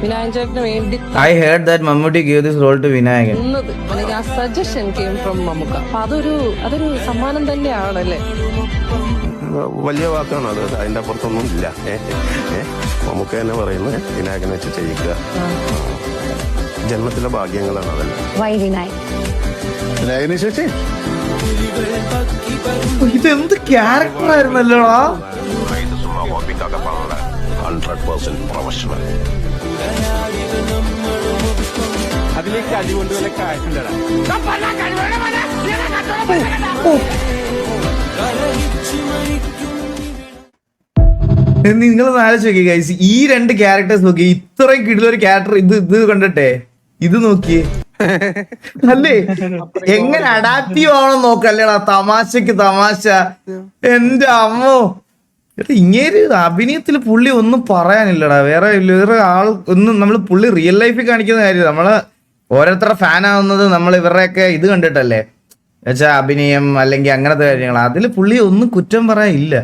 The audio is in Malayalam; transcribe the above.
വിനായകൻ ചേട്ടന് വേണ്ടി I heard that Mammootty gave this role to Vinayagan. തന്നത് അല്ലെങ്കിൽ ആ സജഷൻ കെയിം ഫ്രം മമ്മൂക്ക. അപ്പൊ അതൊരു സമ്മാനം തന്നെയാണല്ലേ. വലിയ വാക്കാണ് അത്, അതിന്റെ അപ്പുറത്തൊന്നും ഇല്ല. നമുക്ക് തന്നെ പറയുന്നത് വിനായകനെ വെച്ച് ചെയ്യിക്കുക, ജന്മത്തിലെ ഭാഗ്യങ്ങളാണ് അതല്ല. വൈ വിനായക് വിനായകനെ ചേച്ചി ഇതെന്ത് ക്യാരക്ടർ ആയിരുന്നല്ലോടാ. 100% പ്രൊഫഷണൽ. അതിലേക്ക് അടികൊണ്ട് വല്ല കാറ്റില്ലടാ. നിങ്ങൾ ആലോചിച്ച് നോക്കിയേ ഗൈസ്, ഈ രണ്ട് ക്യാരക്ടേഴ്സ് നോക്കി, ഇത്രയും കിടിലൊരു ക്യാരക്ടർ ഇത് കണ്ടിട്ടെ, ഇത് നോക്കിയേ അല്ലേ, എങ്ങനെ അഡാപ്റ്റീവ് ആവണം നോക്കല്ലേടാ. തമാശക്ക് തമാശ. എന്റെ അമ്മോ, ഇങ്ങേര് അഭിനയത്തിൽ പുള്ളി ഒന്നും പറയാനില്ലടാ. വേറെ ആൾ ഒന്നും, നമ്മൾ പുള്ളി റിയൽ ലൈഫിൽ കാണിക്കുന്ന കാര്യം, നമ്മള് ഓരോരുത്തരുടെ ഫാൻ ആവുന്നത് നമ്മൾ ഇവരുടെയൊക്കെ ഇത് കണ്ടിട്ടല്ലേ, എന്നുവെച്ചാൽ അഭിനയം അല്ലെങ്കിൽ അങ്ങനത്തെ കാര്യങ്ങൾ. അതിൽ പുള്ളി ഒന്നും കുറ്റം പറയാനില്ല.